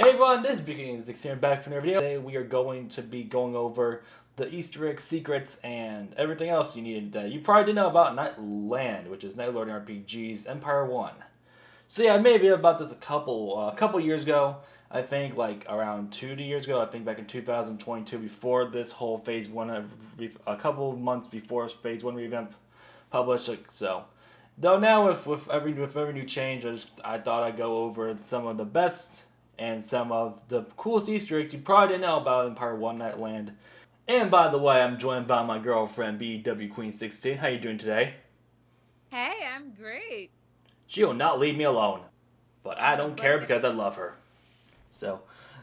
Hey everyone, this is Beginning 16 back for another video. Today we are going to be going over the Easter egg secrets and everything else you needed that you probably didn't know about Nightland, which is Knightlordian RPG's Empire 1. So yeah, I made a video about this a couple years ago. I think like around 2 years ago. I think back in 2022, before this whole Phase 1, a couple months before Phase 1 revamp published. So, though now with every new change, I thought I'd go over some of the best and some of the coolest Easter eggs you probably didn't know about Empire 1 Nightland. And by the way, I'm joined by my girlfriend, BW Queen 16. How you doing today? Hey, I'm great. She'll not leave me alone. But I don't care because I love her. So,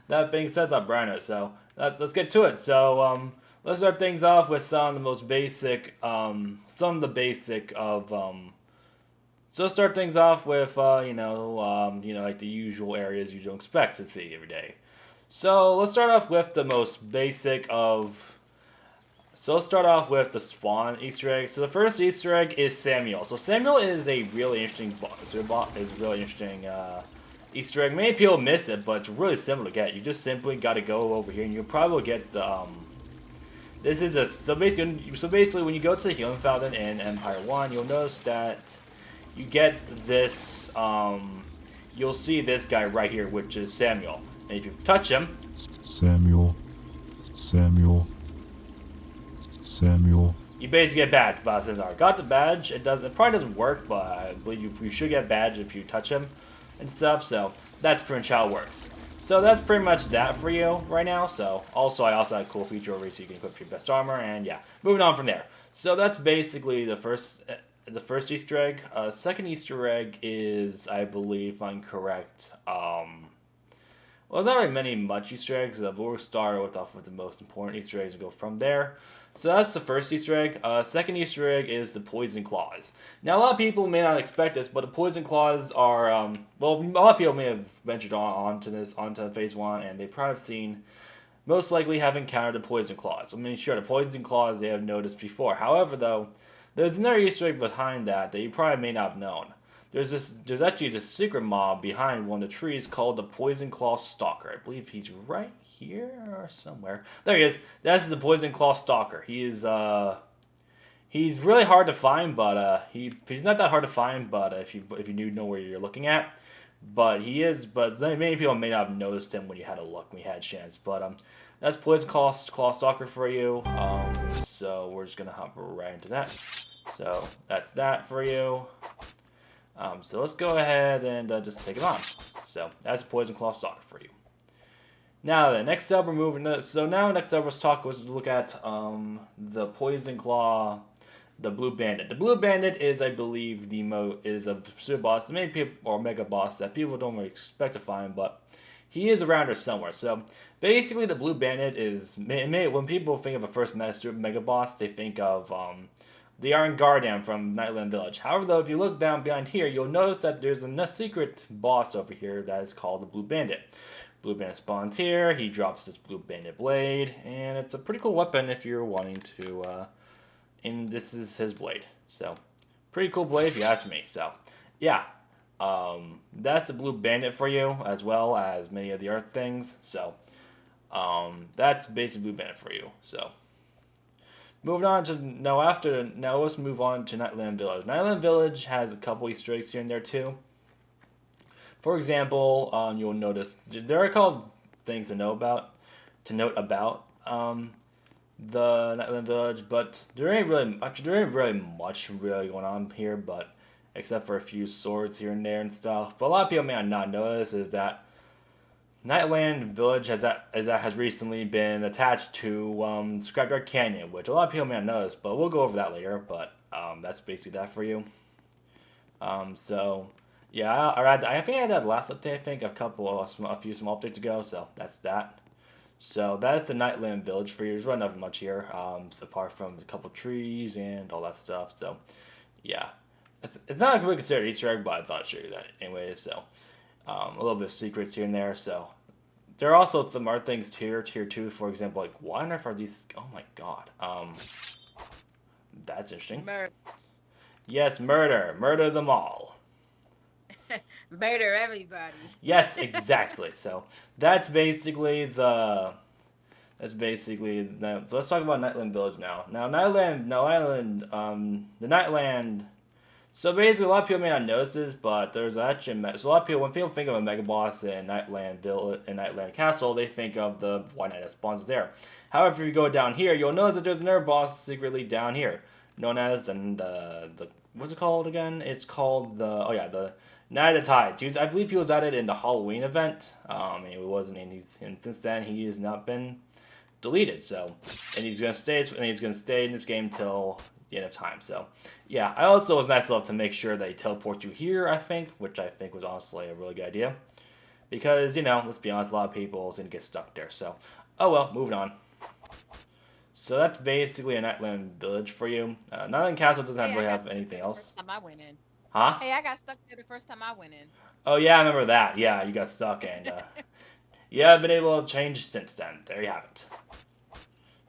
that being said, I'm Brandon. So, let's get to it. So, let's start things off with some of the most basic, So let's start things off with, like the usual areas you don't expect to see every day. So let's start off with the most basic of. So let's start off with the Spawn Easter egg. So the first Easter egg is Samuel. So Samuel is a really interesting Easter egg. Many people miss it, but it's really simple to get. You just simply got to go over here, and you'll probably get the. So basically, when you go to the Healing Fountain in Empire 1, you'll notice that you get this, you'll see this guy right here, which is Samuel. And if you touch him... Samuel. You basically get badge. But since I got the badge, it probably doesn't work, but I believe you should get badge if you touch him and stuff. So that's pretty much how it works. So that's pretty much that for you right now. So I also had a cool feature over here so you can equip your best armor, and yeah, moving on from there. So that's basically the first Easter egg. Second Easter egg is, I believe, if I'm correct, well, there's not really much Easter eggs, but we'll start off with the most important Easter eggs and go from there. So that's the first Easter egg. Second Easter egg is the Poison Claws. Now, a lot of people may not expect this, but the Poison Claws are, well, a lot of people may have ventured onto Phase 1, and they probably have seen, most likely have encountered the Poison Claws. I mean, sure, the Poison Claws they have noticed before. However, though, there's another Easter egg behind that you probably may not have known. There's actually this secret mob behind one of the trees called the Poison Claw Stalker. I believe he's right here or somewhere. There he is. That's the Poison Claw Stalker. He's really hard to find, but he's not that hard to find. But if you do know where you're looking at, but he is. But many people may not have noticed him when you had a chance. But that's Poison Claw Stalker for you. So we're just gonna hop right into that. So that's that for you. So let's go ahead and just take it on. So that's Poison Claw Stalker for you. Now then, next up we're moving to, let's look at the Poison Claw, the Blue Bandit. The Blue Bandit is, I believe, is a super boss, maybe people, or mega boss that people don't really expect to find, but he is around here somewhere. So basically, the Blue Bandit is, when people think of a first mega boss, they think of the Iron Guardian from Nightland Village. However, though, if you look down behind here, you'll notice that there's a secret boss over here that is called the Blue Bandit. Blue Bandit spawns here. He drops this Blue Bandit blade, and it's a pretty cool weapon if you're wanting to. And this is his blade, so pretty cool blade if you ask me. So, yeah. That's the Blue Bandit for you, as well as many of the other things. So, that's basically Blue Bandit for you. So, moving on to now let's move on to Nightland Village. Nightland Village has a couple Easter eggs here and there too. For example, you'll notice there are a couple things to note about the Nightland Village, but there ain't really much going on here, but except for a few swords here and there and stuff. But a lot of people may not notice is that Nightland Village has recently been attached to Scrapyard Canyon, which a lot of people may not notice, but we'll go over that later. But that's basically that for you. So yeah, I think I had that last update. I think a few small updates ago. So that's that. So that's the Nightland Village for you. There's really nothing much here, apart from a couple trees and all that stuff. So yeah. It's not really considered Easter egg, but I thought I'd show you that anyway. So, a little bit of secrets here and there. So, there are also some other things tier 2, for example, like, why on earth are these? Oh my god. That's interesting. Murder. Yes, murder them all. Murder everybody. Yes, exactly. So that's basically the. So let's talk about Nightland Village now. Now the Nightland. So basically, a lot of people may not notice this, but there's actually so a lot of people when people think of a mega boss in Nightland Village and Nightland Castle, they think of the White Knight that spawns there. However, if you go down here, you'll notice that there's another boss secretly down here, known as the what's it called again? It's called the Night of the Tides. I believe he was added in the Halloween event. And it wasn't, and since then he has not been deleted. So, and he's gonna stay in this game till the end of time. So, yeah, I also was nice enough to make sure they teleport you here. I think, which I think was honestly a really good idea, because let's be honest, a lot of people is gonna get stuck there. So, oh well, moving on. So that's basically a Nightland Village for you. Nightland Castle doesn't really have anything else. First time I went in. Huh? Hey, I got stuck there the first time I went in. Oh yeah, I remember that. Yeah, you got stuck, and yeah, I've been able to change since then. There you have it.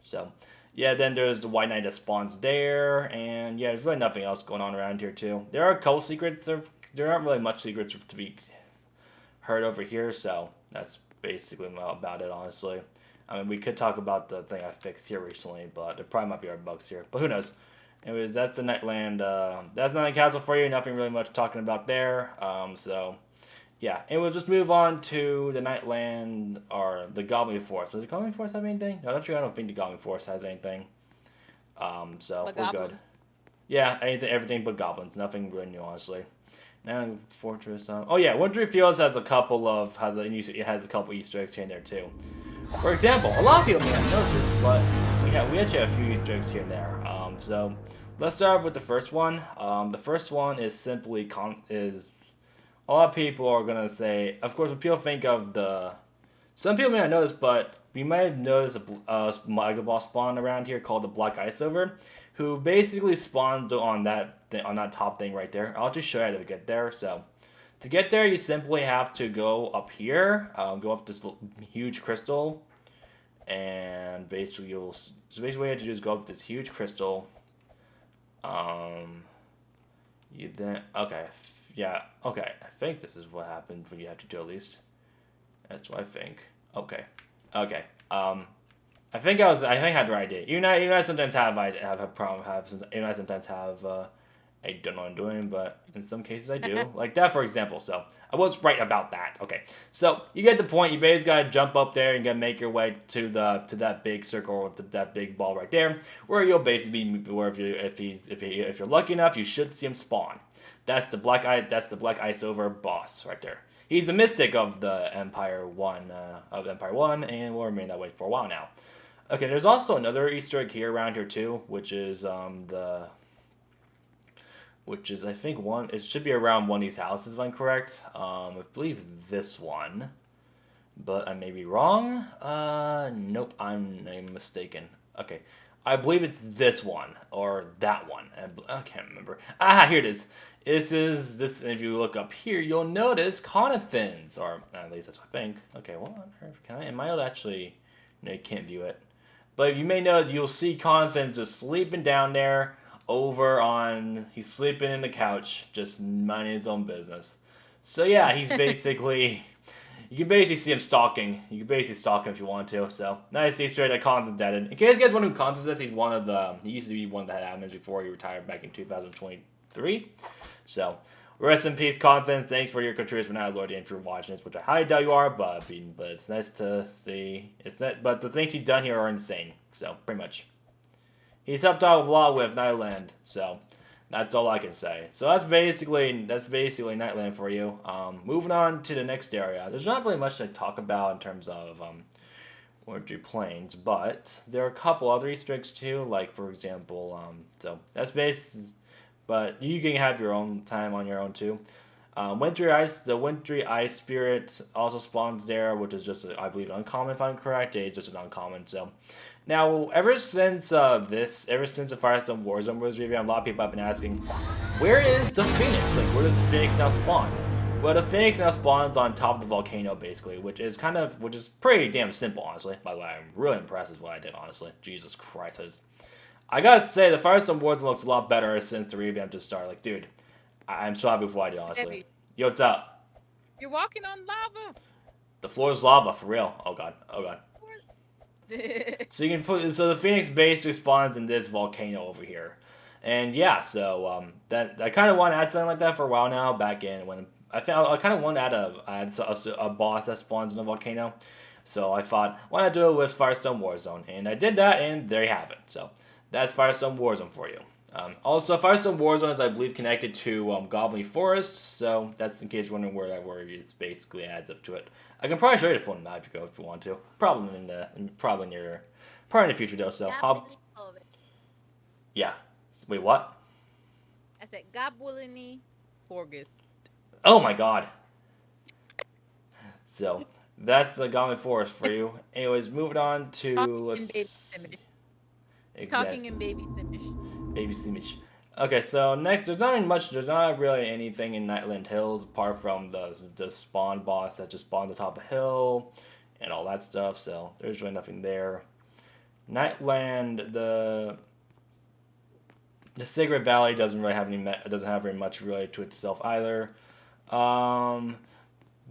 So, yeah, then there's the White Knight that spawns there, and yeah, there's really nothing else going on around here too. There are a couple secrets. There aren't really much secrets to be heard over here, so that's basically about it, honestly. I mean, we could talk about the thing I fixed here recently, but there probably might be other bugs here, but who knows. Anyways, that's the Nightland, that's Nightland Castle for you. Nothing really much talking about there. So, yeah. And we'll just move on to the Nightland, or the Goblin Forest. Does the Goblin Forest have anything? No, I don't think the Goblin Forest has anything. So, But we're goblins. good. Yeah, everything but goblins. Nothing really new, honestly. Now, Fortress. Oh, yeah, Wintry Fields has a couple Easter eggs here and there, too. For example, a lot of people may not know this, but we actually have a few Easter eggs here and there. So let's start with the first one. The first one is simply a lot of people are gonna say, of course, when people think of some people may not know this, but we might have noticed a mega boss spawn around here called the Black Ice Over, who basically spawns on that top thing right there. I'll just show you how to get there. So to get there, you simply have to go up here, go up this huge crystal, and basically what you have to do is go up this huge crystal. Okay, I think this is what happened. What you have to do at least. That's what I think. Okay. I think I had the right idea. I sometimes have a problem. I sometimes have. I don't know what I'm doing, but in some cases I do. Like that, for example. So I was right about that. Okay, so you get the point. You basically gotta jump up there and make your way to that big circle, to that big ball right there, where you'll basically if you're lucky enough, you should see him spawn. That's the Black Ice Over boss right there. He's a mystic of the Empire 1, and will remain that way for a while now. Okay, there's also another Easter egg here around here too, which is I think it should be around one of these houses if I'm correct. I believe this one, but I may be wrong. Nope, I'm mistaken. Okay, I believe it's this one or that one. I can't remember. Here it is. This. If you look up here, you'll notice Conifins, or at least that's what I think. Okay, what on earth can I? Am I able to actually? No, you can't view it. But you may know you'll see Conifins just sleeping down there. He's sleeping in the couch, just minding his own business. So yeah, he's basically, you can basically see him stalking. You can basically stalk him if you want to. So nice Easter egg that Constant's added. In case you guys wonder who Constant is, he used to be one of the admins before he retired back in 2023. So rest in peace, Constant. Thanks for your contributions for Knightlordian if you're watching this, which I highly doubt you are, but it's nice to see. But the things he's done here are insane. So pretty much. He's helped out a lot with Nightland, so that's all I can say. So that's basically Nightland for you. Moving on to the next area. There's not really much to talk about in terms of Wintry Plains, but there are a couple other Easter eggs too. Like for example, so that's but you can have your own time on your own too. The Wintry Ice Spirit also spawns there, which is just, I believe, uncommon if I'm correct. It's just an uncommon. So now, ever since the Firestone Warzone was revealed, a lot of people have been asking, where is the Phoenix? Like, where does the Phoenix now spawn? Well, the Phoenix now spawns on top of the volcano, basically, which is pretty damn simple, honestly. By the way, I'm really impressed with what I did, honestly. Jesus Christ, I gotta say, the Firestone Warzone looks a lot better since the revamp just started. Like, dude. I'm so happy with what I did, honestly. Yo, what's up? You're walking on lava. The floor is lava for real. Oh god. Oh god. Yeah, So you can put the Phoenix basically spawns in this volcano over here, and yeah. So that I kind of want to add something like that for a while now. Back in when I found I kind of want to add a boss that spawns in a volcano. So I thought, why not do it with Firestone Warzone? And I did that, and there you have it. So that's Firestone Warzone for you. Also, Firestone Warzone is, I believe, connected to Goblin Forest, so that's in case you're wondering where that word is basically adds up to it. I can probably show you the full map if you want to. Probably in the future though. So yeah. Wait, what? I said Goblin Forest. Oh my god. So that's the Goblin Forest for you. Anyways, moving on to Talking in baby Simish. Baby Simish. Okay, so next, there's not really anything in Nightland Hills apart from the spawn boss that just spawned on the top of the hill and all that stuff. So there's really nothing there. Nightland, the Sacred Valley doesn't have very much really to itself either. The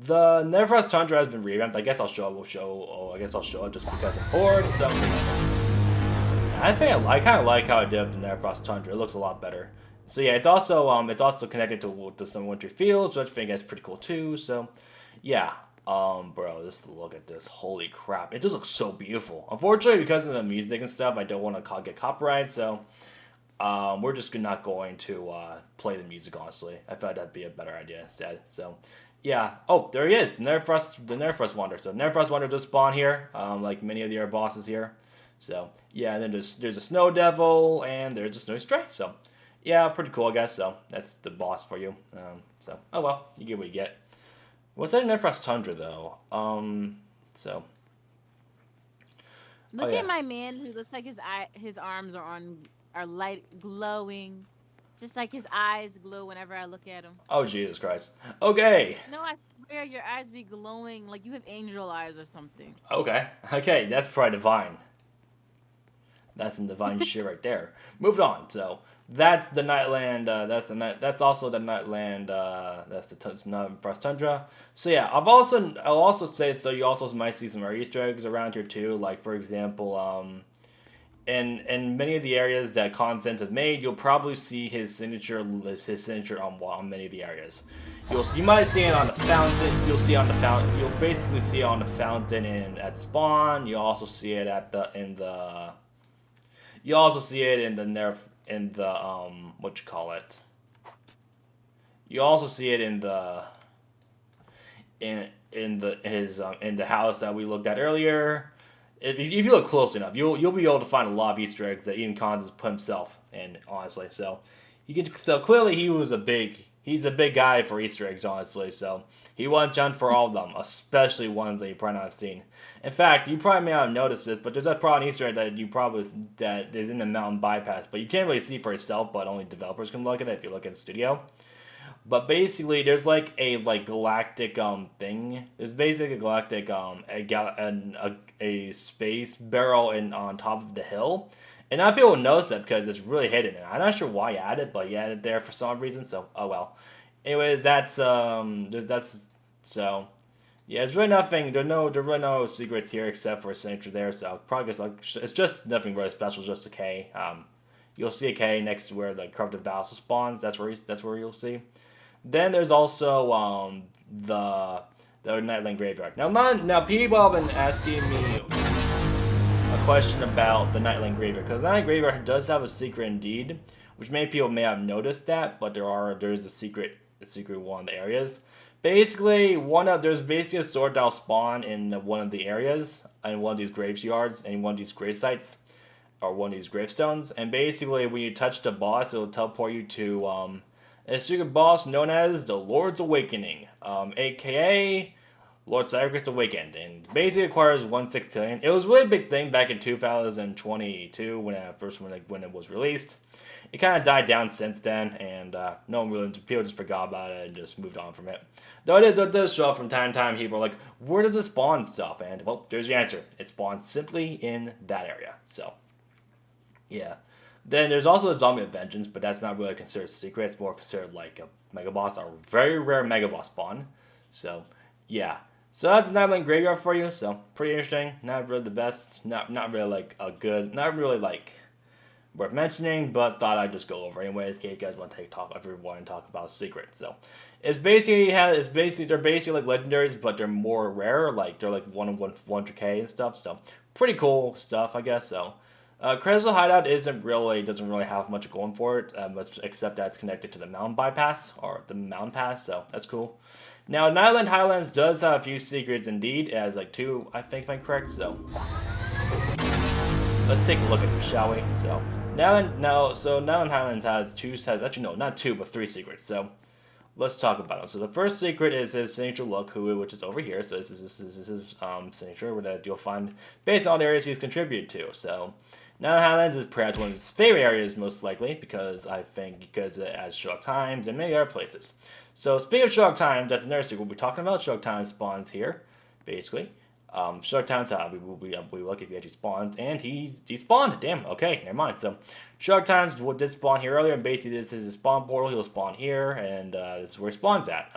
Neverfrost Tundra has been revamped. I guess I'll show it just because I'm bored. So I kind of like how I did with the Neverfrost Tundra. It looks a lot better. So yeah, it's also connected to some Wintry fields, which I think is pretty cool too. So yeah, bro, just look at this. Holy crap, it just looks so beautiful. Unfortunately, because of the music and stuff, I don't want to get copyright. So we're just not going to play the music. Honestly, I thought that'd be a better idea instead. So yeah. Oh, there he is, the Neverfrost Wanderer. So Neverfrost Wanderer does spawn here, like many of the other bosses here. So yeah, and then there's a Snow Devil and there's a Snowy Stray. So yeah, pretty cool, I guess. So that's the boss for you. So oh well, you get what you get. What's that in Neverfrost Tundra though? So Look at my man who looks like his arms are light glowing, just like his eyes glow whenever I look at him. Oh Jesus Christ. Okay. No, I swear your eyes be glowing like you have angel eyes or something. Okay, that's probably divine. That's some divine shit right there. Moved on. So that's the Nightland. That's also the Nightland. That's the Neverfrost Tundra. So yeah, I'll also say so. You also might see some Easter eggs around here too. Like for example, in many of the areas that Constance has made, you'll probably see his signature on many of the areas. You might see it on the fountain. You'll basically see it on the fountain at spawn. You also see it You also see it what you call it. You also see it in the house that we looked at earlier. If you look close enough, you'll be able to find a lot of Easter eggs that even Cons has put himself in. Honestly, so clearly he's a big guy for Easter eggs. Honestly, so he went jump for all of them, especially ones that you probably not have seen. In fact, you probably may not have noticed this, but there's probably an Easter egg that is in the mountain bypass, but you can't really see for yourself. But only developers can look at it if you look at the studio. But basically, there's like a galactic thing. There's basically a galactic a space barrel on top of the hill, and not people notice that because it's really hidden. And I'm not sure why you added it, but you added it there for some reason. So oh well. Anyways, that's so. Yeah, there's really nothing. There really no secrets here except for a signature there. So probably it's just nothing really special. Just a K. You'll see a K next to where the corrupted vassal spawns. That's where you'll see. Then there's also the Nightland Graveyard. Now people have been asking me a question about the Nightland Graveyard because the Nightland Graveyard does have a secret indeed, which many people may have noticed that, but there's a secret one in the areas. Basically, there's basically a sword that'll spawn in one of the areas, in one of these graveyards, and one of these grave sites, or one of these gravestones. And basically, when you touch the boss, it'll teleport you to a secret boss known as the Lord's Awakening, aka Lord Cybercrist Awakened, and basically acquires 1/6 It was a really big thing back in 2022 when it was released. It kind of died down since then, and people just forgot about it and just moved on from it. Though it does show up from time to time. People are like, where does it spawn stuff? And well, there's the answer. It spawns simply in that area. So, yeah. Then there's also the Zombie of Vengeance, but that's not really considered a secret. It's more considered like a Mega Boss, a very rare Mega Boss spawn. So, yeah. So that's the Nightland Graveyard for you. So pretty interesting. Not really the best. Not really like a good. Not really like worth mentioning, but thought I'd just go over anyways in case you guys want to if you want to talk about secrets. So they're basically like legendaries, but they're more rare. Like they're like 100k and stuff. So pretty cool stuff, I guess. So Crystal Hideout doesn't really have much going for it, except that it's connected to the mountain bypass or the mountain pass. So that's cool. Now, Nightland Highlands does have a few secrets indeed. It has like 2, I think, if I'm correct. So let's take a look at them, shall we? So Nightland Highlands has actually no, not 2, but 3 secrets. So let's talk about them. So the first secret is his signature look, which is over here. So this is his signature that you'll find based on the areas he's contributed to. So Nightland Highlands is perhaps one of his favorite areas, most likely, because it has Shark Times and many other places. So speaking of Shark Times, that's another secret we'll be talking about. Shark Times spawns here, basically. Shark Times, we look if he actually spawns, and he spawned. Damn. Okay, never mind. So Shark Times did spawn here earlier, and basically this is his spawn portal. He'll spawn here, and this is where he spawns at.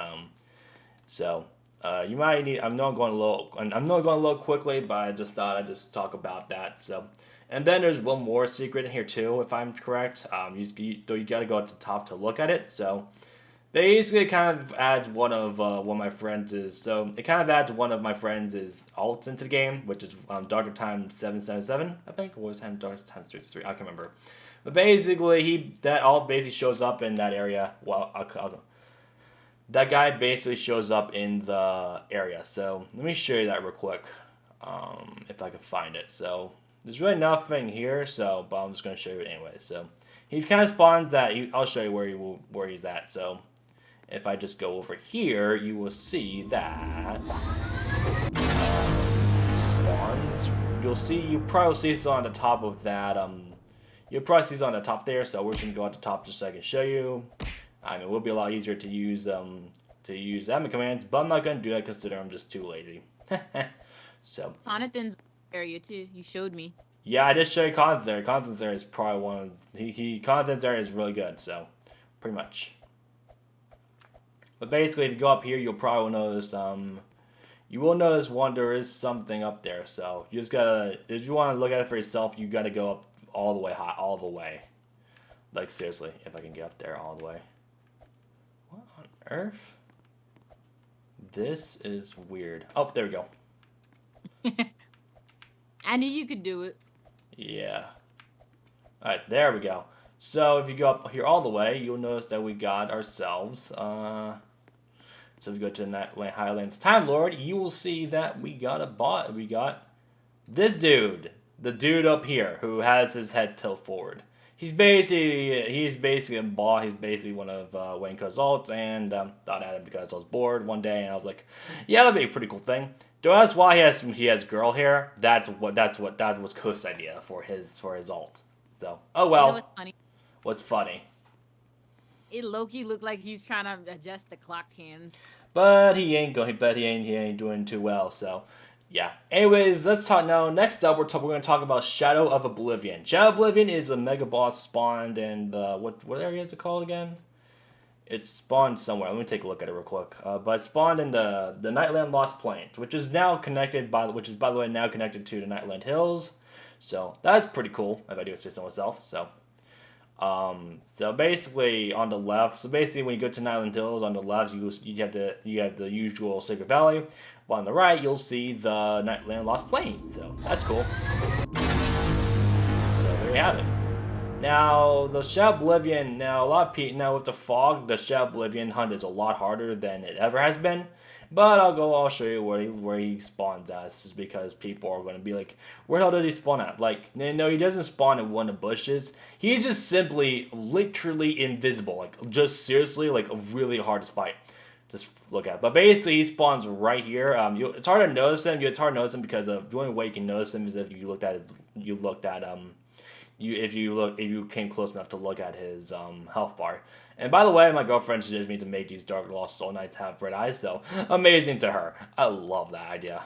You might need. I'm not going a little quickly, but I just thought I'd just talk about that. So. And then there's one more secret in here too, if I'm correct. You got to go up to the top to look at it. So basically, it kind of adds one of my friends' alts into the game, which is Doctor Time 777, I think, or was it Doctor Time 333? I can't remember. But basically, that all basically shows up in that area. Well, that guy basically shows up in the area. So let me show you that real quick, if I can find it. So. There's really nothing here, but I'm just going to show you it anyway. So he kind of spawns that. I'll show you where he's at. So if I just go over here, you will see that spawns. You probably see it's on the top of that. You'll probably see it's on the top there. So we're just going to go at the top just so I can show you. I mean, it will be a lot easier to use admin commands, but I'm not going to do that because I'm just too lazy. So. Jonathan's area too. You showed me. Yeah, I did show you Constance there. Constance there is probably one of Constance area is really good, so pretty much. But basically, if you go up here, you'll probably notice there is something up there. So you just gotta, if you want to look at it for yourself, you gotta go up all the way high, all the way. Like seriously, if I can get up there all the way. What on earth? This is weird. Oh, there we go. I knew you could do it. Yeah. Alright, there we go. So if you go up here all the way, you'll notice that we got ourselves, so if you go to the Nightland Highlands Time Lord, you will see that we got this dude. The dude up here, who has his head tilt forward. He's basically a ball. He's basically one of Wenko's alts, and thought at him because I was bored one day, and I was like, yeah, that'd be a pretty cool thing. That's why he has girl hair. That was Coast's idea for his alt. So oh well. You know what's funny? What's funny? It low-key looked like he's trying to adjust the clock hands. But he ain't doing too well. So yeah. Anyways, let's talk now. Next up, we're going to talk about Shadow of Oblivion. Shadow of Oblivion is a mega boss spawned in the what area is it called again? It's spawned somewhere. Let me take a look at it real quick. But it's spawned in the Nightland Lost Plains, which is now connected by the way now connected to the Nightland Hills. So that's pretty cool, if I do say so myself. So basically on the left. So basically when you go to Nightland Hills on the left, you have the usual Sacred Valley. While on the right, you'll see the Nightland Lost Plains. So that's cool. So there you have it. Now, the Shadow Oblivion, now with the fog, the Shadow Oblivion hunt is a lot harder than it ever has been. But I'll show you where he spawns at. This is because people are going to be like, where the hell does he spawn at? Like, no, he doesn't spawn in one of the bushes. He's just simply, literally invisible. Like, just seriously, like, really hard to fight. Just look at it. But basically, he spawns right here. It's hard to notice him. It's hard to notice him because the only way you can notice him is if you came close enough to look at his health bar. And by the way, my girlfriend suggested me to make these Dark Lost Soul Knights have red eyes, so amazing to her. I love that idea.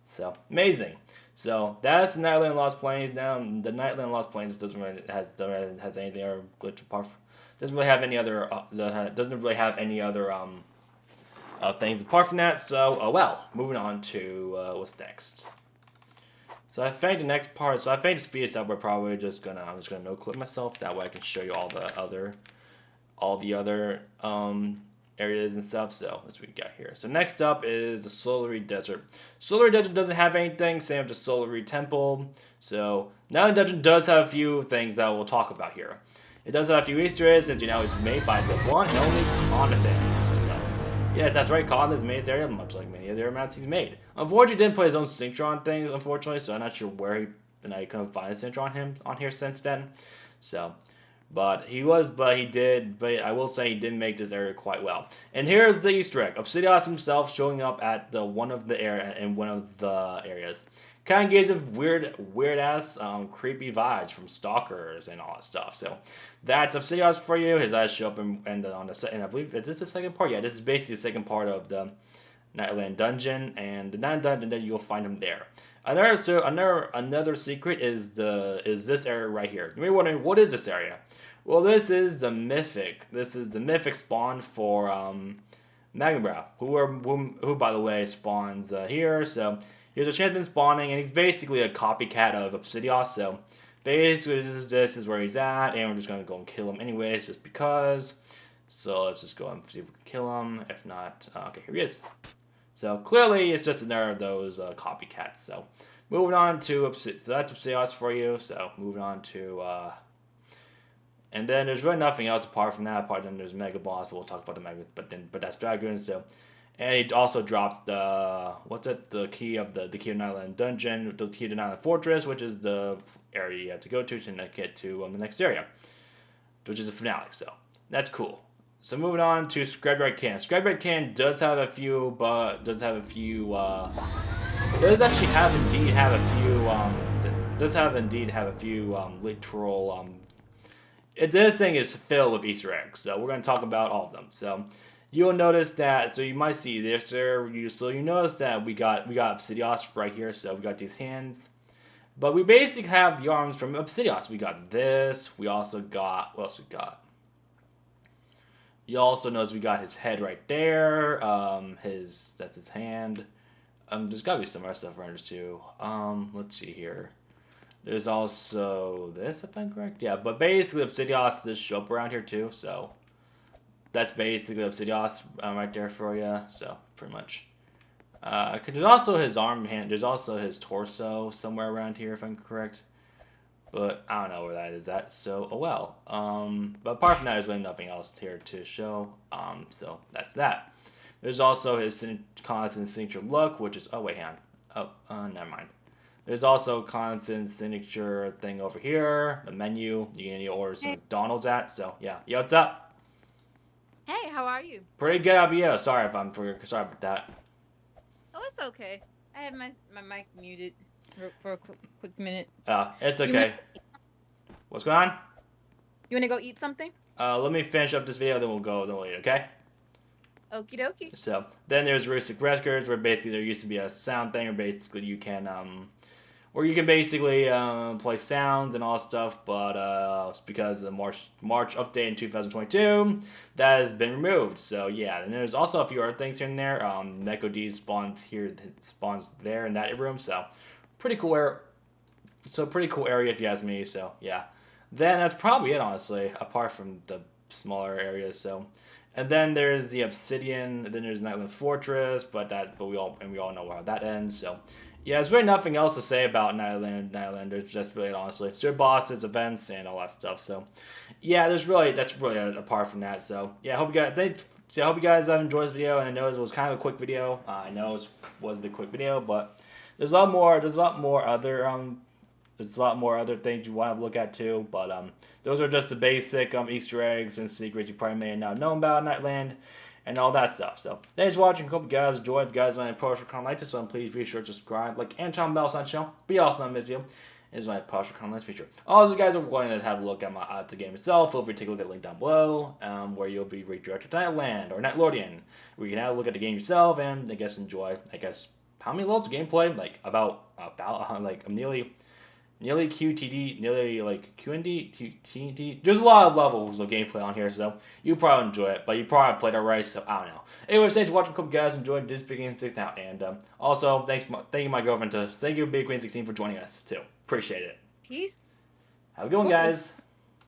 So amazing. So that's the Nightland Lost Plains. Now the Nightland Lost Plains doesn't really has anything or glitch apart. Doesn't really have any other things apart from that. So, well, moving on to what's next. So I think the next part. So I think to speed this up, we're probably just gonna. I'm just gonna no clip myself. That way I can show you all the other areas and stuff. So that's what we got here. So next up is the Solary Desert. Solary Desert doesn't have anything. Same with the Solary Temple. So now the dungeon does have a few things that we'll talk about here. It does have a few Easter eggs, since you know it's made by the one and only Conathan. So yes, that's right. Conathan has made this area much like many other maps he's made. Unfortunately, he didn't put his own signature on things. Unfortunately, so I'm not sure where he couldn't find a signature on here since then. So. But he did, but I will say he did make this area quite well. And here's the Easter egg. Obsidios himself showing up at one of the areas. Kind of gives him weird ass, creepy vibes from stalkers and all that stuff. So that's Obsidios for you. His eyes show up and I believe, is this the second part? Yeah, this is basically the second part of the Nightland dungeon, and the Nightland dungeon, then you'll find him there. Another secret is this area right here. You may be wondering, what is this area? Well, this is the mythic. This is the mythic spawn for Magnabrow, who by the way spawns here. So here's a champion spawning, and he's basically a copycat of Obsidios. So basically, this is where he's at, and we're just gonna go and kill him anyways, just because. So let's just go and see if we can kill him. If not, okay, here he is. So clearly, it's just another of those copycats. So moving on to so that's Obsidios for you. So moving on to. And then there's really nothing else apart from that. Apart from there's Mega Boss, but we'll talk about the Mega. But that's Dragoon. So, and he also drops the key of the key of Nightland dungeon, the key to Nightland Fortress, which is the area you have to go to get to the next area, which is the finale. So that's cool. So moving on to Scrapyard Can. Scrapyard Can does have a few, does indeed have a few literal. This thing is filled with Easter eggs, so we're going to talk about all of them. So you'll notice that. So you might see this there. You notice that we got Obsidios right here. So we got these hands, but we basically have the arms from Obsidios. We got this. We also got what else we got? You also notice we got his head right there. That's his hand. There's got to be some other stuff around here too. Let's see here. There's also this, if I'm correct. Yeah, but basically Obsidios does show up around here too, so that's basically Obsidios right there for you. So pretty much. Cause there's also his arm hand. There's also his torso somewhere around here, if I'm correct. But I don't know where that is at. So oh well. But apart from that, there's really nothing else here to show. So that's that. There's also his constant signature look, which is oh wait, hang on. Oh, never mind. There's also constant signature thing over here, the menu. You can order some McDonald's at. So yeah, yo, what's up? Hey, how are you? Pretty good, how about you? Sorry sorry about that. Oh, it's okay. I have my mic muted for a quick minute. It's okay. What's going on? You wanna go eat something? Let me finish up this video, then we'll eat, okay? Okie dokie. So then there's Rustic Records, where basically there used to be a sound thing, where basically you can basically play sounds and all stuff, but it's because of the March update in 2022 that has been removed. So yeah, and there's also a few other things here and there. Neko D spawns there in that room, so pretty cool area if you ask me. So yeah, then that's probably it honestly, apart from the smaller areas. So. And then there's the Obsidian, then there's Nightland Fortress, but we all know how that ends. So, yeah, there's really nothing else to say about Nightland. There's just really honestly, it's your bosses, events, and all that stuff. So, yeah, that's really apart from that. So, yeah, I hope you guys have enjoyed this video, and I know it was kind of a quick video. I know it wasn't a quick video, but there's a lot more other things you want to look at too, but those are just the basic Easter eggs and secrets you probably may not know about Nightland and all that stuff. So thanks for watching. Hope you guys enjoyed. If you guys want to post or comment like this, please be sure to subscribe, like, and turn on the bell sign channel. But you also know this video is my post or comment feature. Also, you guys are going to have a look at the game itself. Feel free to take a look at the link down below, where you'll be redirected to Nightland or Knightlordian, where you can have a look at the game yourself and enjoy. How many loads of gameplay? Like about nearly nearly QTD, nearly like QND, TNT. There's a lot of levels of gameplay on here, so you probably enjoy it, but you probably played it right, so I don't know. Anyways, thanks for watching. Hope you guys enjoyed this Big Queen 6 now, and also thank you my girlfriend thank you Big Queen 16 for joining us too. Appreciate it. Peace. Have a good one, guys.